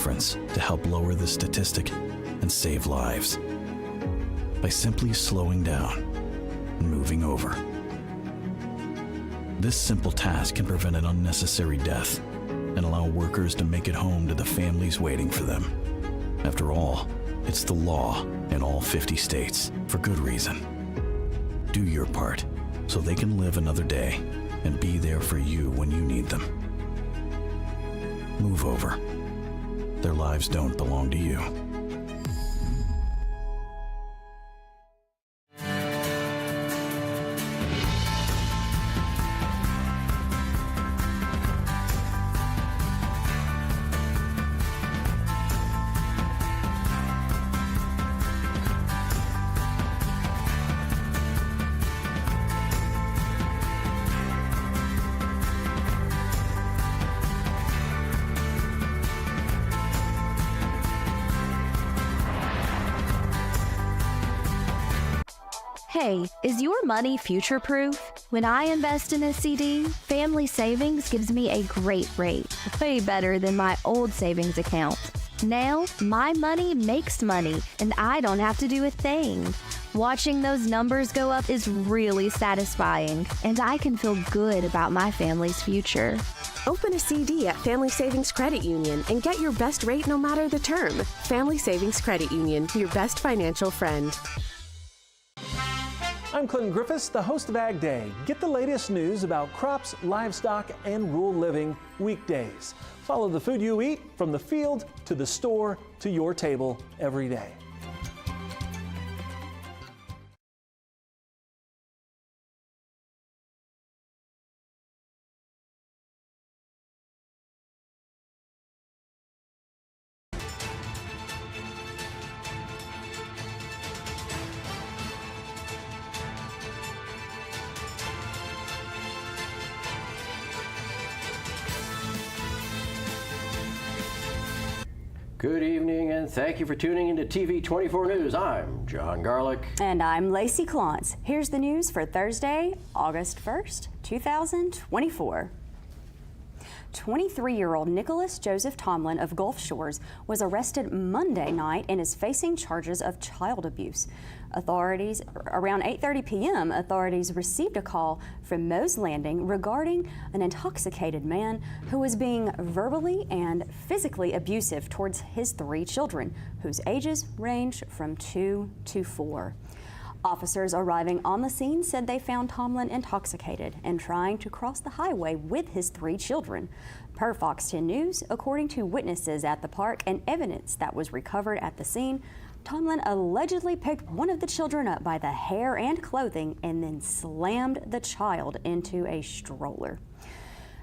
difference to help lower the statistic and save lives by simply slowing down and moving over. This simple task can prevent an unnecessary death and allow workers to make it home to the families waiting for them. After all, it's the law in all 50 states for good reason. Do your part so they can live another day and be there for you when you need them. Move over. Their lives don't belong to you. Hey, is your money future-proof? When I invest in a CD, Family Savings gives me a great rate, way better than my old savings account. Now, my money makes money, and I don't have to do a thing. Watching those numbers go up is really satisfying, and I can feel good about my family's future. Open a CD at Family Savings Credit Union and get your best rate no matter the term. Family Savings Credit Union, your best financial friend. I'm Clinton Griffiths, the host of Ag Day. Get the latest news about crops, livestock, and rural living weekdays. Follow the food you eat from the field to the store to your table every day. Good evening, and thank you for tuning into TV 24 News. I'm John Garlick. And I'm Lacey Klontz. Here's the news for Thursday, August 1st, 2024. 23-year-old Nicholas Joseph Tomlin of Gulf Shores was arrested Monday night and is facing charges of child abuse. Around 8:30 p.m., authorities received a call from Moe's Landing regarding an intoxicated man who was being verbally and physically abusive towards his 3 children, whose ages range from 2 to 4. Officers arriving on the scene said they found Tomlin intoxicated and trying to cross the highway with his 3 children. Per Fox 10 News, according to witnesses at the park and evidence that was recovered at the scene, Tomlin allegedly picked one of the children up by the hair and clothing and then slammed the child into a stroller.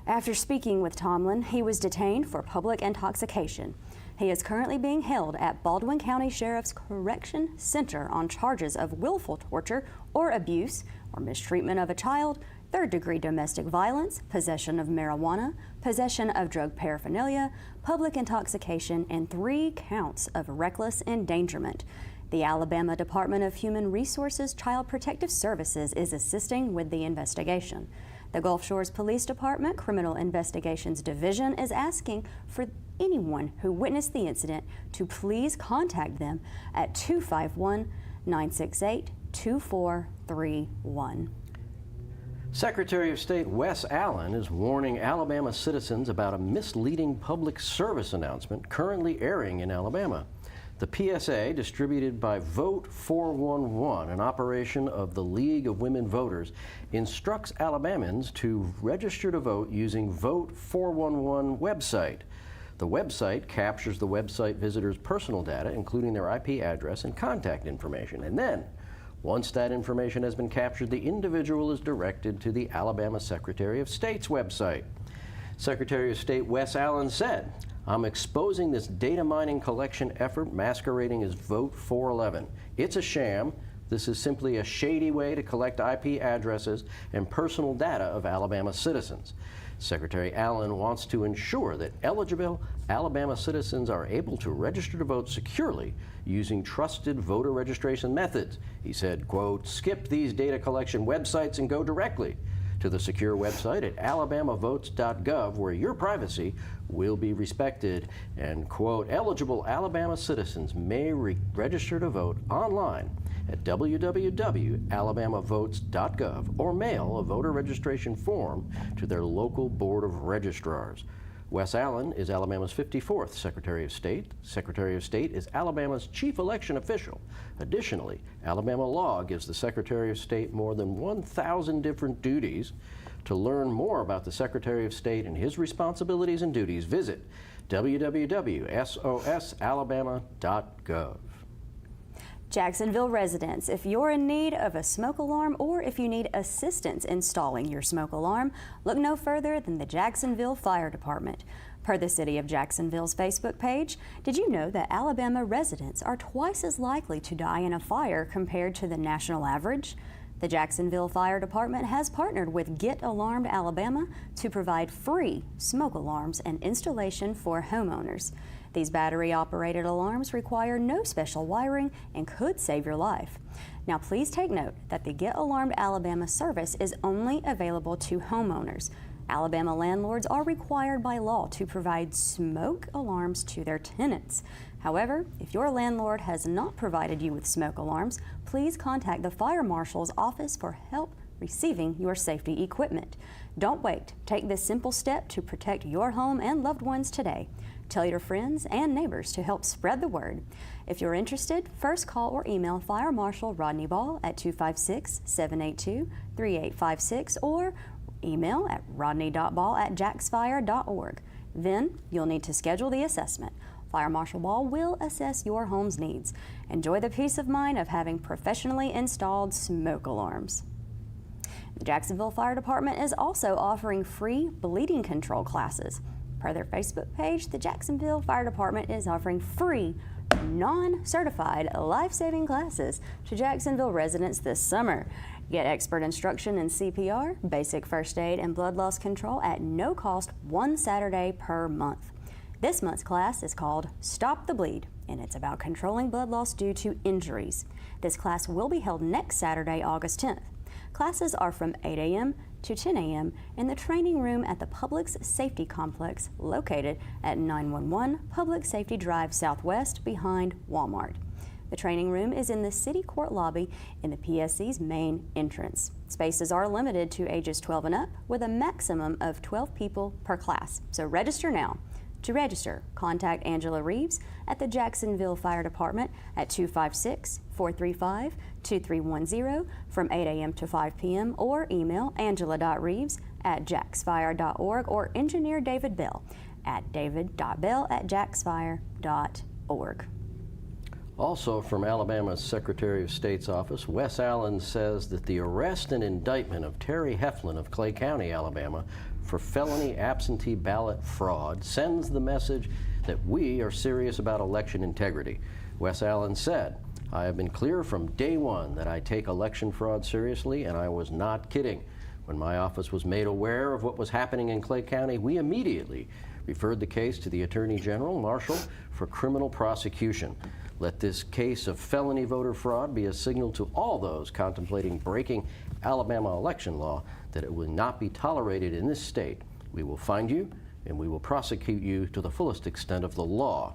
After speaking with Tomlin, he was detained for public intoxication. He is currently being held at Baldwin County Sheriff's Correction Center on charges of willful torture or abuse or mistreatment of a child, third-degree domestic violence, possession of marijuana, possession of drug paraphernalia, public intoxication, and 3 counts of reckless endangerment. The Alabama Department of Human Resources Child Protective Services is assisting with the investigation. The Gulf Shores Police Department Criminal Investigations Division is asking for anyone who witnessed the incident to please contact them at 251-968-2431. Secretary of State Wes Allen is warning Alabama citizens about a misleading public service announcement currently airing in Alabama. The PSA, distributed by Vote 411, an operation of the League of Women Voters, instructs Alabamans to register to vote using Vote 411 website. The website captures the website visitors' personal data, including their IP address and contact information. And then, once that information has been captured, the individual is directed to the Alabama Secretary of State's website. Secretary of State Wes Allen said, "I'm exposing this data mining collection effort masquerading as Vote 411. It's a sham. This is simply a shady way to collect IP addresses and personal data of Alabama citizens." Secretary Allen wants to ensure that eligible Alabama citizens are able to register to vote securely using trusted voter registration methods. He said, quote, "Skip these data collection websites and go directly to the secure website at alabamavotes.gov, where your privacy will be respected. And, quote, eligible Alabama citizens may register to vote online at www.alabamavotes.gov or mail a voter registration form to their local Board of Registrars. Wes Allen is Alabama's 54th Secretary of State. Secretary of State is Alabama's chief election official. Additionally, Alabama law gives the Secretary of State more than 1,000 different duties. To learn more about the Secretary of State and his responsibilities and duties, visit www.sosalabama.gov. Jacksonville residents, if you're in need of a smoke alarm or if you need assistance installing your smoke alarm, look no further than the Jacksonville Fire Department. Per the City of Jacksonville's Facebook page, did you know that Alabama residents are twice as likely to die in a fire compared to the national average? The Jacksonville Fire Department has partnered with Get Alarmed Alabama to provide free smoke alarms and installation for homeowners. These battery-operated alarms require no special wiring and could save your life. Now, please take note that the Get Alarmed Alabama service is only available to homeowners. Alabama landlords are required by law to provide smoke alarms to their tenants. However, if your landlord has not provided you with smoke alarms, please contact the Fire Marshal's office for help receiving your safety equipment. Don't wait. Take this simple step to protect your home and loved ones today. Tell your friends and neighbors to help spread the word. If you're interested, first call or email Fire Marshal Rodney Ball at 256-782-3856 or email at rodney.ball@jacksfire.org. Then you'll need to schedule the assessment. Fire Marshal Ball will assess your home's needs. Enjoy the peace of mind of having professionally installed smoke alarms. The Jacksonville Fire Department is also offering free bleeding control classes. Per their Facebook page, the Jacksonville Fire Department is offering free, non-certified life-saving classes to Jacksonville residents this summer. Get expert instruction in CPR, basic first aid, and blood loss control at no cost one Saturday per month. This month's class is called Stop the Bleed, and it's about controlling blood loss due to injuries. This class will be held next Saturday, August 10th. Classes are from 8 a.m. to 10 a.m. in the training room at the Public Safety Complex located at 911 Public Safety Drive Southwest behind Walmart. The training room is in the City Court lobby in the PSC's main entrance. Spaces are limited to ages 12 and up with a maximum of 12 people per class, so register now. To register, contact Angela Reeves at the Jacksonville Fire Department at 256-435-2310 from 8 a.m. to 5 p.m. or email angela.reeves@jacksfire.org or engineer David Bell at david.bell@jacksfire.org. Also from Alabama's Secretary of State's office, Wes Allen says that the arrest and indictment of Terry Heflin of Clay County, Alabama, for felony absentee ballot fraud sends the message that we are serious about election integrity. Wes Allen said, "I have been clear from day one that I take election fraud seriously, and I was not kidding. When my office was made aware of what was happening in Clay County, we immediately referred the case to the Attorney General Marshal for criminal prosecution. Let this case of felony voter fraud be a signal to all those contemplating breaking Alabama election law that it will not be tolerated in this state. We will find you and we will prosecute you to the fullest extent of the law."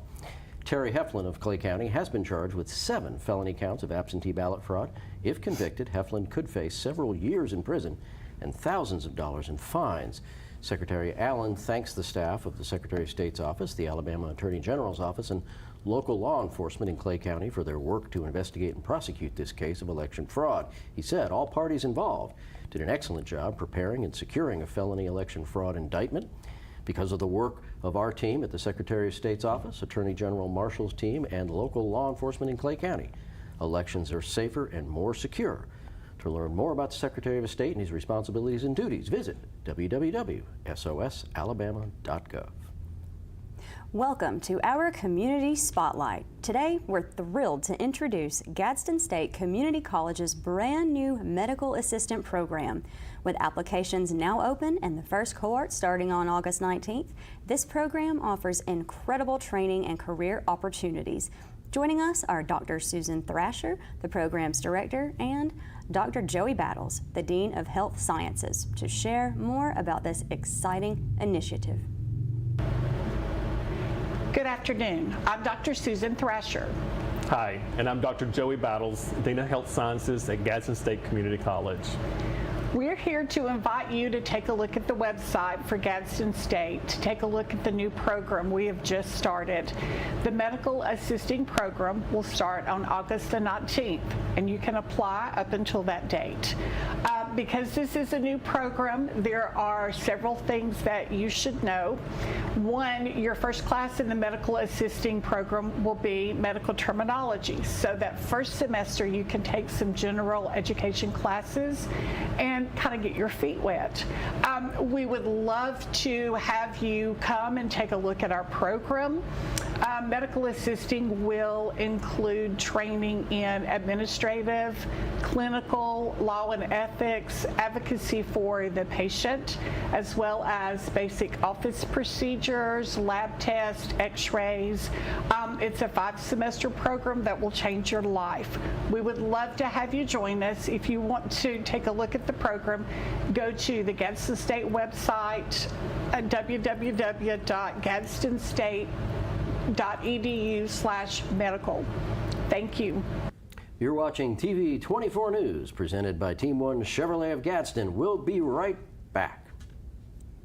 Terry Heflin of Clay County has been charged with 7 felony counts of absentee ballot fraud. If convicted, Heflin could face several years in prison and thousands of dollars in fines. Secretary Allen thanks the staff of the Secretary of State's office, the Alabama Attorney General's office, and local law enforcement in Clay County for their work to investigate and prosecute this case of election fraud. He said all parties involved did an excellent job preparing and securing a felony election fraud indictment. Because of the work of our team at the Secretary of State's office, Attorney General Marshall's team, and local law enforcement in Clay County, elections are safer and more secure. To learn more about the Secretary of State and his responsibilities and duties, visit www.sosalabama.gov. Welcome to our Community Spotlight. Today, we're thrilled to introduce Gadsden State Community College's brand new Medical Assistant Program. With applications now open and the first cohort starting on August 19th, this program offers incredible training and career opportunities. Joining us are Dr. Susan Thrasher, the program's director, and Dr. Joey Battles, the Dean of Health Sciences, to share more about this exciting initiative. Good afternoon. I'm Dr. Susan Thrasher. Hi, and I'm Dr. Joey Battles, Dean of Health Sciences at Gadsden State Community College. We're here to invite you to take a look at the website for Gadsden State, to take a look at the new program we have just started. The Medical Assisting Program will start on August the 19th, and you can apply up until that date. Because this is a new program, there are several things that you should know. One, your first class in the Medical Assisting Program will be medical terminology. So that first semester you can take some general education classes and kind of get your feet wet. We would love to have you come and take a look at our program. Medical assisting will include training in administrative, clinical, law and ethics, advocacy for the patient, as well as basic office procedures, lab tests, x-rays. It's a 5-semester program that will change your life. We would love to have you join us. If you want to take a look at the program, go to the Gadsden State website at www.gadstenstate.edu/medical. Thank you. You're watching TV 24 News, presented by Team 1 Chevrolet of Gadsden. We'll be right back.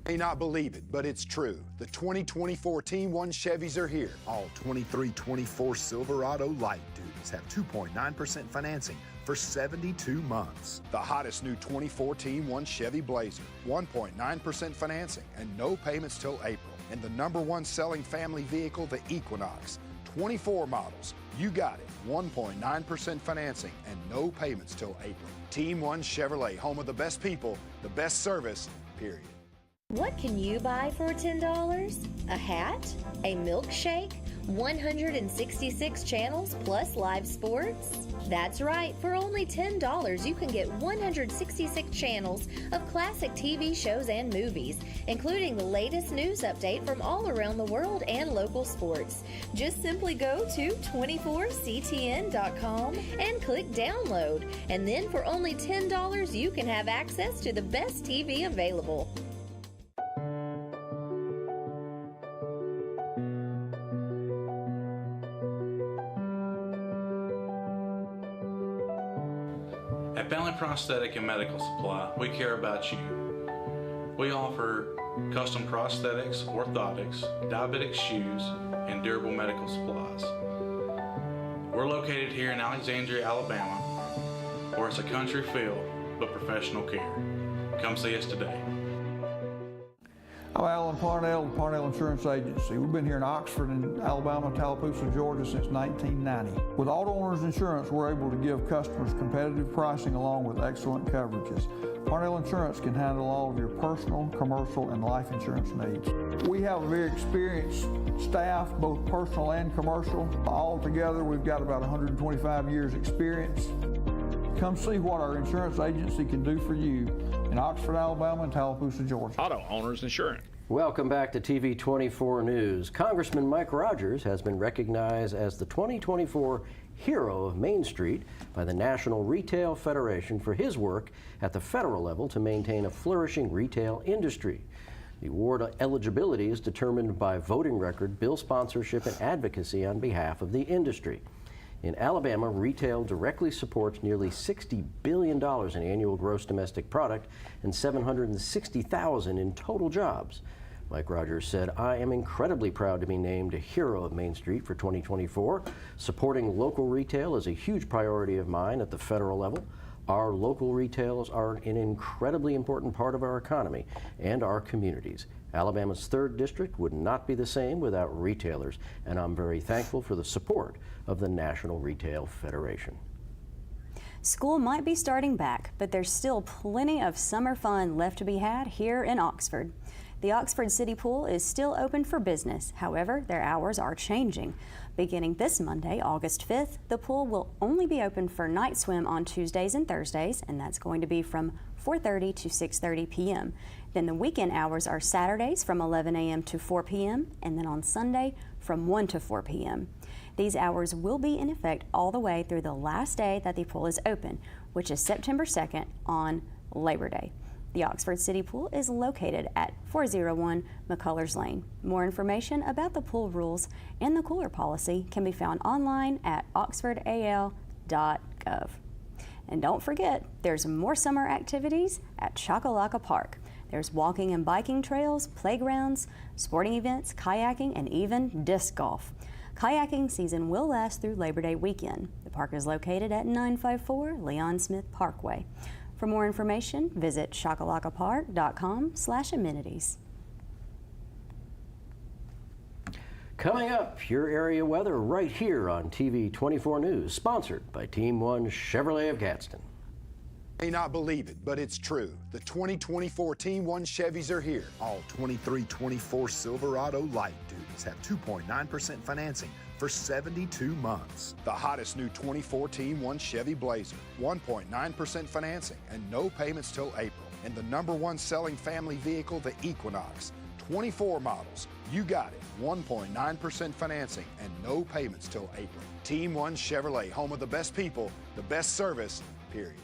May not believe it, but it's true. The 2024 Team 1 Chevys are here. All 23-24 Silverado light duties have 2.9% financing for 72 months. The hottest new 24 Team 1 Chevy Blazer, 1.9% financing and no payments till April. And the #1 selling family vehicle, the Equinox. 24 models, you got it. 1.9% financing and no payments till April. Team 1 Chevrolet, home of the best people, the best service, period. What can you buy for $10? A hat? A milkshake? 166 channels plus live sports? That's right, for only $10 you can get 166 channels of classic TV shows and movies, including the latest news update from all around the world and local sports. Just simply go to 24ctn.com and click download, and then for only $10 you can have access to the best TV available. At Family Prosthetic and Medical Supply, we care about you. We offer custom prosthetics, orthotics, diabetic shoes, and durable medical supplies. We're located here in Alexandria, Alabama, where it's a country feel but professional care. Come see us today. I'm Alan Parnell with Parnell Insurance Agency. We've been here in Oxford and Alabama, Tallapoosa, Georgia since 1990. With Auto Owners Insurance, we're able to give customers competitive pricing along with excellent coverages. Parnell Insurance can handle all of your personal, commercial, and life insurance needs. We have a very experienced staff, both personal and commercial. All together, we've got about 125 years experience. Come see what our insurance agency can do for you in Oxford, Alabama, and Tallapoosa, Georgia. Auto Owners Insurance. Welcome back to TV 24 News. Congressman Mike Rogers has been recognized as the 2024 Hero of Main Street by the National Retail Federation for his work at the federal level to maintain a flourishing retail industry. The award eligibility is determined by voting record, bill sponsorship, and advocacy on behalf of the industry. In Alabama, retail directly supports nearly $60 billion in annual gross domestic product and 760,000 in total jobs. Mike Rogers said, "I am incredibly proud to be named a Hero of Main Street for 2024. Supporting local retail is a huge priority of mine at the federal level. Our local retailers are an incredibly important part of our economy and our communities. Alabama's 3rd District would not be the same without retailers, and I'm very thankful for the support of the National Retail Federation." School might be starting back, but there's still plenty of summer fun left to be had here in Oxford. The Oxford City Pool is still open for business. However, their hours are changing. Beginning this Monday, August 5th, the pool will only be open for night swim on Tuesdays and Thursdays, and that's going to be from 4:30 to 6:30 p.m. Then the weekend hours are Saturdays from 11 a.m. to 4 p.m. and then on Sunday from 1 to 4 p.m. These hours will be in effect all the way through the last day that the pool is open, which is September 2nd on Labor Day. The Oxford City Pool is located at 401 McCullers Lane. More information about the pool rules and the cooler policy can be found online at oxfordal.gov. And don't forget, there's more summer activities at Choccolocca Park. There's walking and biking trails, playgrounds, sporting events, kayaking, and even disc golf. Kayaking season will last through Labor Day weekend. The park is located at 954 Leon Smith Parkway. For more information, visit choccoloccapark.com/amenities. Coming up, your area weather right here on TV 24 News, sponsored by Team 1 Chevrolet of Gadsden. You may not believe it, but it's true. The 2024 Team 1 Chevys are here. All 2324 Silverado light duties have 2.9% financing for 72 months. The hottest new 24 Team 1 Chevy Blazer, 1.9% financing and no payments till April. And the #1 selling family vehicle, the Equinox. 24 models. You got it. 1.9% financing and no payments till April. Team 1 Chevrolet, home of the best people, the best service, period.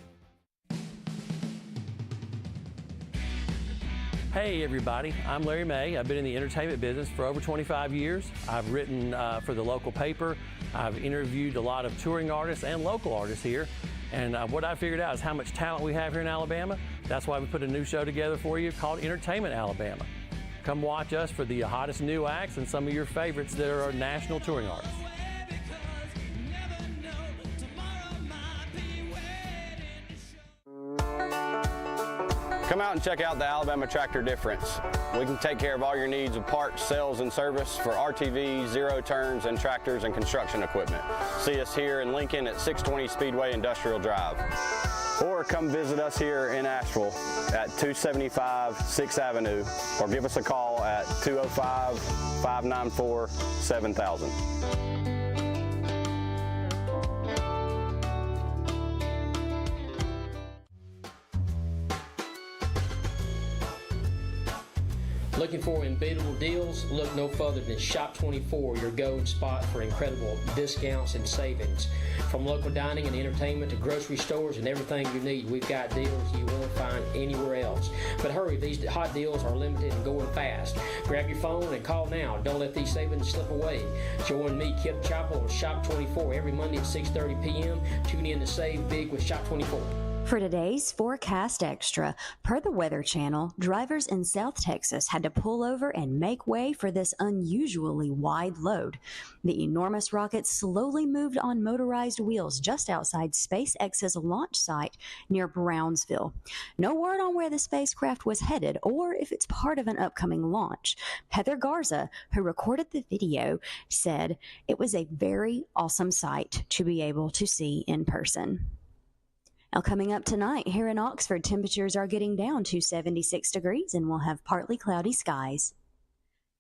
Hey everybody, I'm Larry May. I've been in the entertainment business for over 25 years. I've written for the local paper. I've interviewed a lot of touring artists and local artists here. And what I figured out is how much talent we have here in Alabama. That's why we put a new show together for you called Entertainment Alabama. Come watch us for the hottest new acts and some of your favorites that are national touring artists. Come out and check out the Alabama Tractor difference. We can take care of all your needs of parts, sales, and service for RTVs, zero turns, and tractors and construction equipment. See us here in Lincoln at 620 Speedway Industrial Drive. Or come visit us here in Asheville at 275 6th Avenue, or give us a call at 205-594-7000. Looking for unbeatable deals? Look no further than Shop 24, your go-to spot for incredible discounts and savings. From local dining and entertainment to grocery stores and everything you need, we've got deals you won't find anywhere else. But hurry, these hot deals are limited and going fast. Grab your phone and call now. Don't let these savings slip away. Join me, Kip Chappell, on Shop 24 every Monday at 6:30 p.m. Tune in to save big with Shop 24. For today's Forecast Extra, per the Weather Channel, drivers in South Texas had to pull over and make way for this unusually wide load. The enormous rocket slowly moved on motorized wheels just outside SpaceX's launch site near Brownsville. No word on where the spacecraft was headed or if it's part of an upcoming launch. Heather Garza, who recorded the video, said it was a very awesome sight to be able to see in person. Now, coming up tonight here in Oxford, temperatures are getting down to 76 degrees and we'll have partly cloudy skies.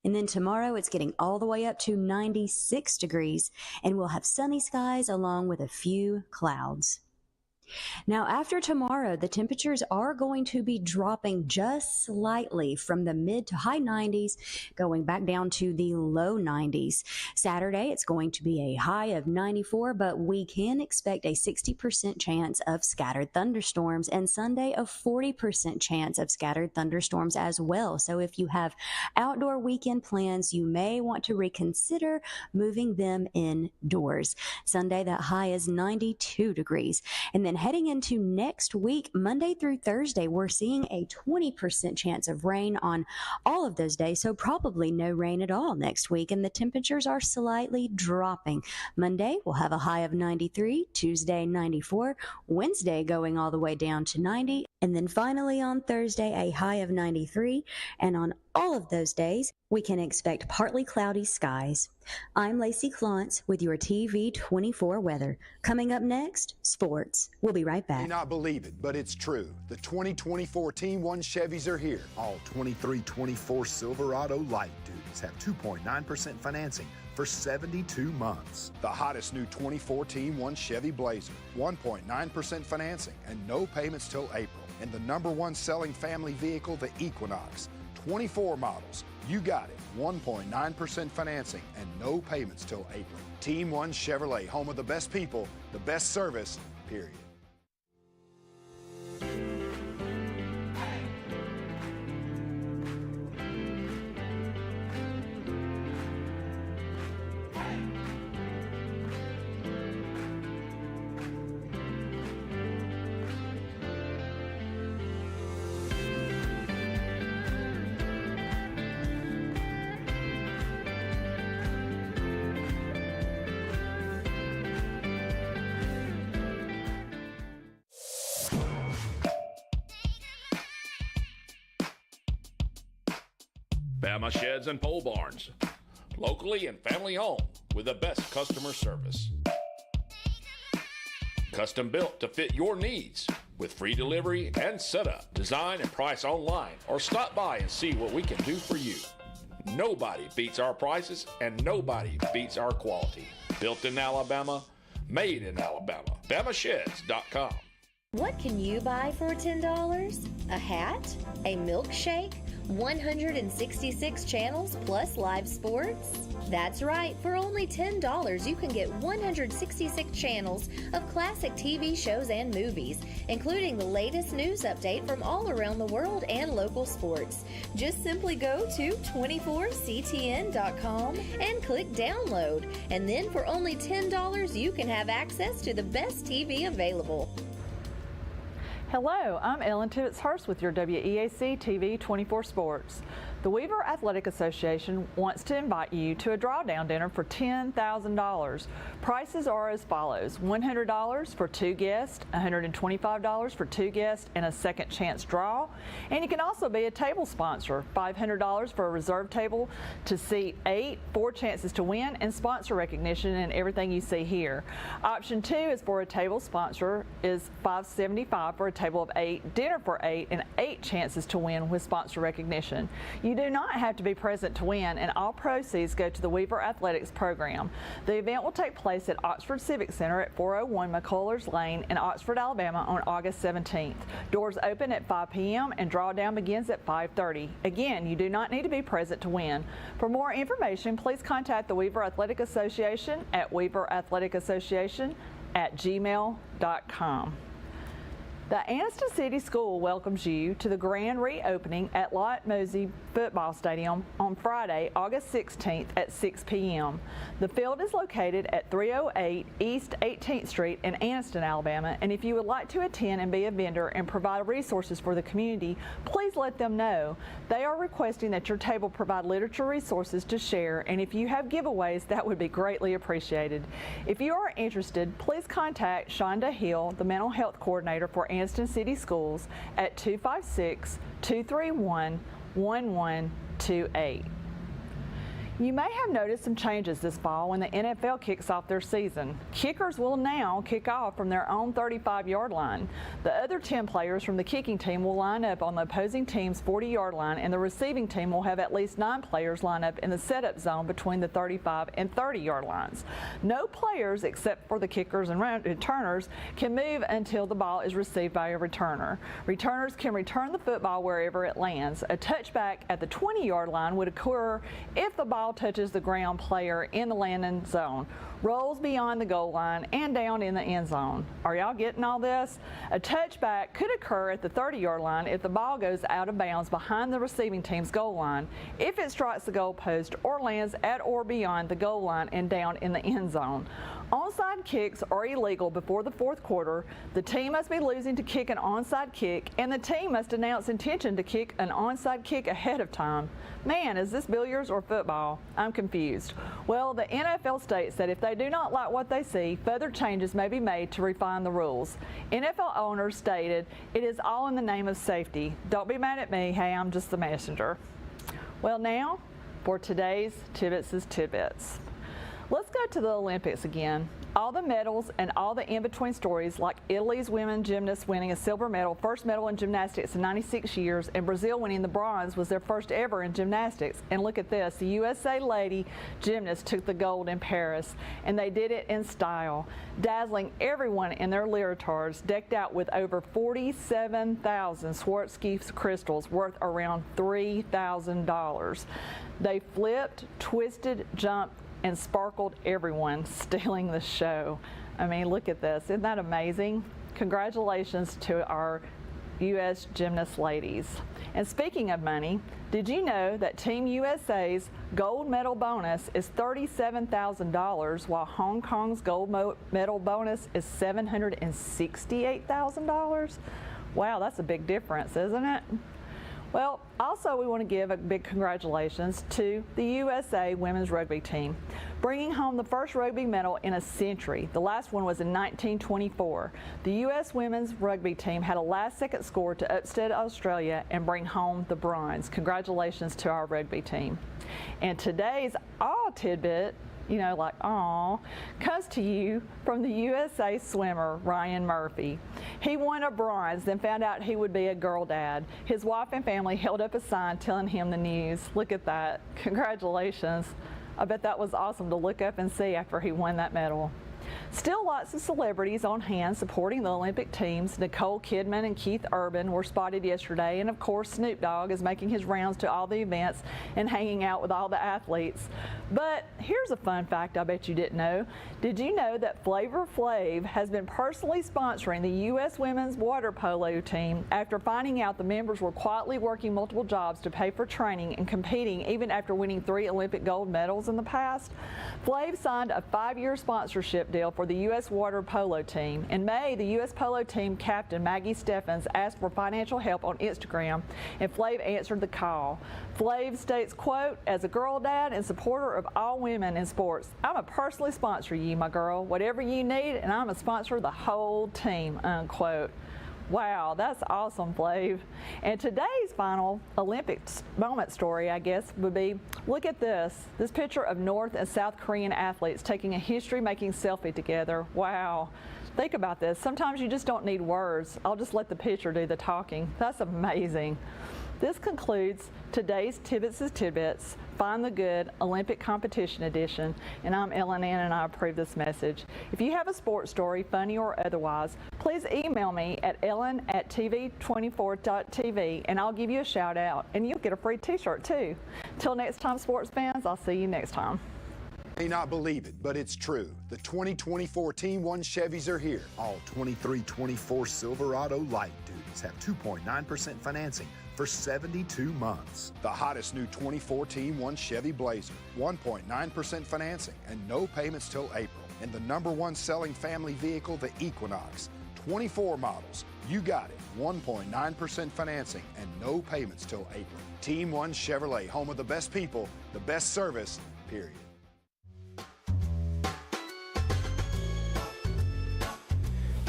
And then tomorrow it's getting all the way up to 96 degrees and we'll have sunny skies along with a few clouds. Now, after tomorrow, the temperatures are going to be dropping just slightly from the mid to high 90s, going back down to the low 90s. Saturday, it's going to be a high of 94, but we can expect a 60% chance of scattered thunderstorms, and Sunday, a 40% chance of scattered thunderstorms as well. So if you have outdoor weekend plans, you may want to reconsider moving them indoors. Sunday, that high is 92 degrees. And then heading into next week, Monday through Thursday, we're seeing a 20% chance of rain on all of those days, so probably no rain at all next week, and the temperatures are slightly dropping. Monday, we'll have a high of 93, Tuesday, 94, Wednesday going all the way down to 90, and then finally on Thursday, a high of 93, and on all of those days, we can expect partly cloudy skies. I'm Lacey Klontz with your TV24 weather. Coming up next, sports. We'll be right back. You may not believe it, but it's true. The 2024 Team 1 Chevys are here. All 23-24 Silverado light duties have 2.9% financing for 72 months. The hottest new 24 Team 1 Chevy Blazer, 1.9% financing and no payments till April. And the #1 selling family vehicle, the Equinox. 24 models. You got it. 1.9% financing and no payments till April. Team 1 Chevrolet, home of the best people, the best service, period. Bama Sheds and Pole Barns, locally and family owned with the best customer service. Custom built to fit your needs with free delivery and setup. Design and price online or stop by and see what we can do for you. Nobody beats our prices and nobody beats our quality. Built in Alabama, made in Alabama. BamaSheds.com. What can you buy for $10? A hat? A milkshake? 166 channels plus live sports? That's right, for only $10 you can get 166 channels of classic TV shows and movies, including the latest news update from all around the world and local sports. Just simply go to 24ctn.com and click download, and then for only $10 you can have access to the best TV available. Hello, I'm Ellen Hurst with your WEAC TV 24 Sports. The Weaver Athletic Association wants to invite you to a drawdown dinner for $10,000. Prices are as follows: $100 for 2 guests, $125 for 2 guests and a second chance draw. And you can also be a table sponsor, $500 for a reserved table to seat 8, 4 chances to win, and sponsor recognition and everything you see here. Option 2 is for a table sponsor is $575 for a table of 8, dinner for 8, and 8 chances to win with sponsor recognition. You do not have to be present to win, and all proceeds go to the Weaver Athletics program. The event will take place at Oxford Civic Center at 401 McCullers Lane in Oxford, Alabama on August 17th. Doors open at 5 p.m. and drawdown begins at 5:30. Again, you do not need to be present to win. For more information, please contact the Weaver Athletic Association at weaverathletic.association@gmail.com. The Anniston City School welcomes you to the grand reopening at Lott Mosey Football Stadium on Friday, August 16th at 6 p.m. The field is located at 308 East 18th Street in Anniston, Alabama, and if you would like to attend and be a vendor and provide resources for the community, please let them know. They are requesting that your table provide literature resources to share, and if you have giveaways, that would be greatly appreciated. If you are interested, please contact Shonda Hill, the Mental Health Coordinator for Anniston City Schools at 256-231-1128. You may have noticed some changes this fall when the NFL kicks off their season. Kickers will now kick off from their own 35-yard line. The other 10 players from the kicking team will line up on the opposing team's 40-yard line, and the receiving team will have at least 9 players line up in the setup zone between the 35 and 30-yard lines. No players, except for the kickers and returners, can move until the ball is received by a returner. Returners can return the football wherever it lands. A touchback at the 20-yard line would occur if the ball touches the ground player in the landing zone, rolls beyond the goal line, and down in the end zone. Are y'all getting all this? A touchback could occur at the 30-yard line if the ball goes out of bounds behind the receiving team's goal line, if it strikes the goal post or lands at or beyond the goal line and down in the end zone. Onside kicks are illegal before the 4th quarter. The team must be losing to kick an onside kick, and the team must announce intention to kick an onside kick ahead of time. Man, is this billiards or football? I'm confused. Well, the NFL states that if they do not like what they see, further changes may be made to refine the rules. NFL owners stated, "It is all in the name of safety. Don't be mad at me. Hey, I'm just the messenger." Well, now for today's Tibbetts' Tidbits. Let's go to the Olympics again. All the medals and all the in-between stories, like Italy's women gymnasts winning a silver medal, first medal in gymnastics in 96 years, and Brazil winning the bronze was their first ever in gymnastics. And look at this, the USA lady gymnasts took the gold in Paris, and they did it in style, dazzling everyone in their leotards, decked out with over 47,000 Swarovski crystals worth around $3,000. They flipped, twisted, jumped, and sparkled everyone, stealing the show. I mean, look at this. Isn't that amazing? Congratulations to our U.S. gymnast ladies. And speaking of money, did you know that Team USA's gold medal bonus is $37,000 while Hong Kong's gold medal bonus is $768,000? Wow, that's a big difference, isn't it? Well, also we want to give a big congratulations to the USA women's rugby team, bringing home the first rugby medal in a century. The last one was in 1924. The U.S. women's rugby team had a last-second score to upset Australia and bring home the bronze. Congratulations to our rugby team. And today's Aw Tidbit, you know, like aw, comes to you from the USA swimmer, Ryan Murphy. He won a bronze, then found out he would be a girl dad. His wife and family held up a sign telling him the news. Look at that. Congratulations. I bet that was awesome to look up and see after he won that medal. Still lots of celebrities on hand supporting the Olympic teams. Nicole Kidman and Keith Urban were spotted yesterday, and of course Snoop Dogg is making his rounds to all the events and hanging out with all the athletes. But here's a fun fact I bet you didn't know. Did you know that Flavor Flav has been personally sponsoring the U.S. women's water polo team after finding out the members were quietly working multiple jobs to pay for training and competing even after winning 3 Olympic gold medals in the past? Flav signed a 5-year sponsorship deal for the U.S. water polo team. In May, the U.S. polo team captain Maggie Steffens asked for financial help on Instagram, and Flav answered the call. Flav states, quote, "As a girl dad and supporter of all women in sports, I'm a personally sponsor you, my girl, whatever you need, and I'm a sponsor of the whole team," unquote. Wow, that's awesome, Flav. And today's final Olympics moment story, I guess, would be, look at this picture of North and South Korean athletes taking a history-making selfie together. Wow. Think about this. Sometimes you just don't need words. I'll just let the picture do the talking. That's amazing. This concludes today's Tibbetts' Tidbits, Find the Good Olympic Competition Edition, and I'm Ellen Ann, and I approve this message. If you have a sports story, funny or otherwise, please email me at ellen@tv24.tv, and I'll give you a shout out, and you'll get a free t-shirt too. Till next time, sports fans, I'll see you next time. May not believe it, but it's true. The 2024 Team 1 Chevys are here. All 2324 Silverado light duties have 2.9% financing for 72 months. The hottest new 24 Team 1 Chevy Blazer, 1.9% financing and no payments till April. And the #1 selling family vehicle, the Equinox. 24 models. You got it. 1.9% financing and no payments till April. Team 1 Chevrolet, home of the best people, the best service, period.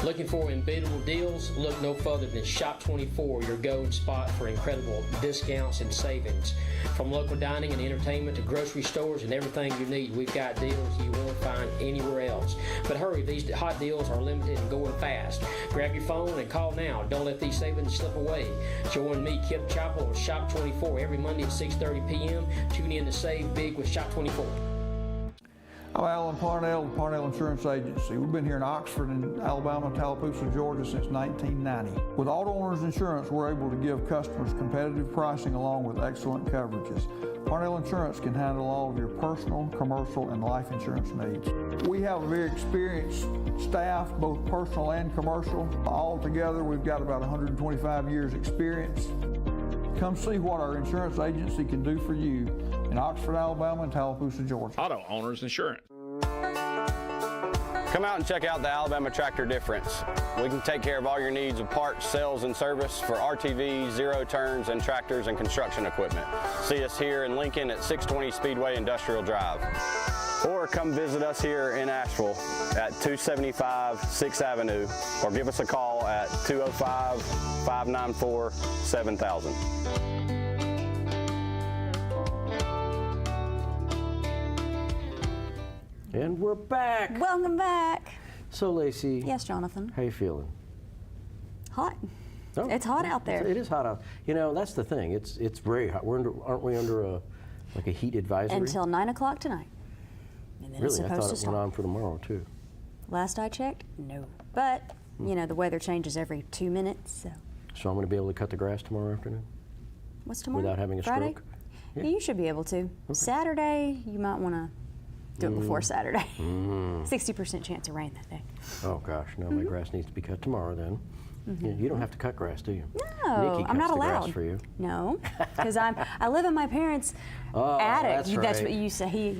Looking for unbeatable deals? Look no further than Shop 24, your go-to spot for incredible discounts and savings. From local dining and entertainment to grocery stores and everything you need, we've got deals you won't find anywhere else. But hurry, these hot deals are limited and going fast. Grab your phone and call now. Don't let these savings slip away. Join me, Kip Chapel, with Shop 24 every Monday at 6:30 p.m. Tune in to save big with Shop 24. I'm Alan Parnell with Parnell Insurance Agency. We've been here in Oxford and Alabama, Tallapoosa, Georgia since 1990. With Auto Owners Insurance, we're able to give customers competitive pricing along with excellent coverages. Parnell Insurance can handle all of your personal, commercial, and life insurance needs. We have a very experienced staff, both personal and commercial. All together, we've got about 125 years experience. Come see what our insurance agency can do for you in Oxford, Alabama, and Tallapoosa, Georgia. Auto Owners Insurance. Come out and check out the Alabama Tractor Difference. We can take care of all your needs of parts, sales, and service for RTVs, zero-turns, and tractors and construction equipment. See us here in Lincoln at 620 Speedway Industrial Drive. Or come visit us here in Asheville at 275 6th Avenue, or give us a call at 205-594-7000. And we're back. Welcome back. So, Lacey. Yes, Jonathan. How you feeling? Hot. Oh, it's hot out there. It is hot out. You know, that's the thing. It's very hot. Aren't we under a heat advisory? Until 9 o'clock tonight. And then it's Really? I supposed thought to it stop. went on for tomorrow, too. Last I checked, no. But, you know, the weather changes every 2 minutes, so. So I'm going to be able to cut the grass tomorrow afternoon? What's tomorrow? Without having a Friday? stroke? Yeah, you should be able to. Okay. Saturday, you might want to do it before Saturday. Mm. 60% chance of rain that day. Oh, gosh. No, my grass needs to be cut tomorrow then. Yeah, you don't have to cut grass, do you? No, Nikki I'm not cuts the allowed. grass for you. No, because I live in my parents' Oh, attic. that's what right. you say.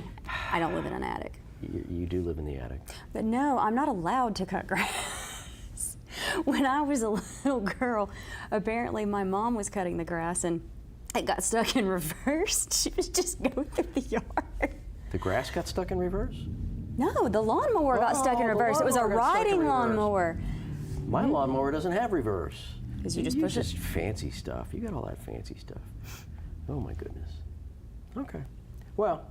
I don't live in an attic. You do live in the attic. But no, I'm not allowed to cut grass. When I was a little girl, apparently my mom was cutting the grass and it got stuck in reverse. She was just going through the yard. The grass got stuck in reverse? No, the lawnmower got stuck in the reverse. It was a lawnmower got stuck in riding reverse. lawnmower. My lawnmower doesn't have reverse. Because you just push it? Just fancy stuff. You got all that fancy stuff. Oh my goodness. Okay. Well,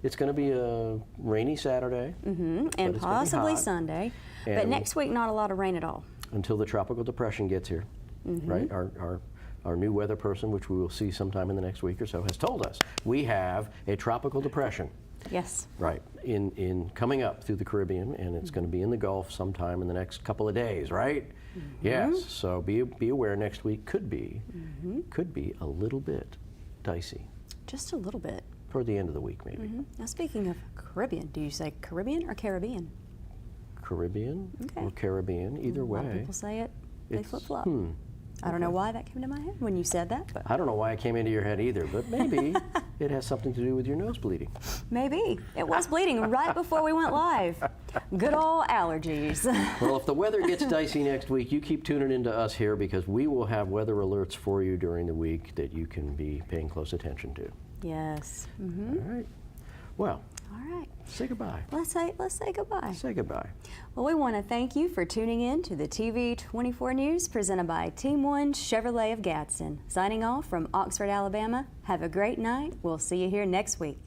it's going to be a rainy Saturday. And possibly Sunday. But And next week, not a lot of rain at all. until the tropical depression gets here, right? Our new weather person, which we will see sometime in the next week or so, has told us we have a tropical depression. Yes. Right, in coming up through the Caribbean, and it's going to be in the Gulf sometime in the next couple of days, right? Yes, so be aware next week could be a little bit dicey. Just a little bit. Toward the end of the week, maybe. Now, speaking of Caribbean, do you say Caribbean or Caribbean? Caribbean or Caribbean, either way. A lot of people say it. They It's- flip-flop. I don't know why that came to my head when you said that, but I don't know why it came into your head either, but maybe it has something to do with your nose bleeding. maybe. It was bleeding right before we went live. Good old allergies. Well, if the weather gets dicey next week, you keep tuning into us here because we will have weather alerts for you during the week that you can be paying close attention to. Yes. All right. Well, all right. Say goodbye. Let's say goodbye. Say goodbye. Well, we want to thank you for tuning in to the TV 24 News presented by Team 1 Chevrolet of Gadsden. Signing off from Oxford, Alabama. Have a great night. We'll see you here next week.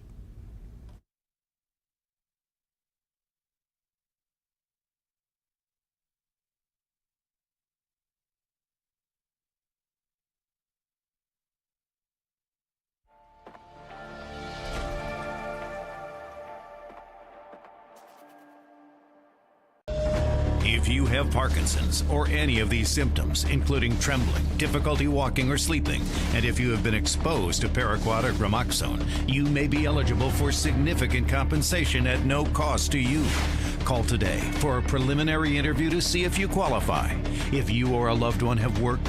If you have Parkinson's or any of these symptoms, including trembling, difficulty walking or sleeping, and if you have been exposed to paraquat or gramoxone, you may be eligible for significant compensation at no cost to you. Call today for a preliminary interview to see if you qualify. If you or a loved one have worked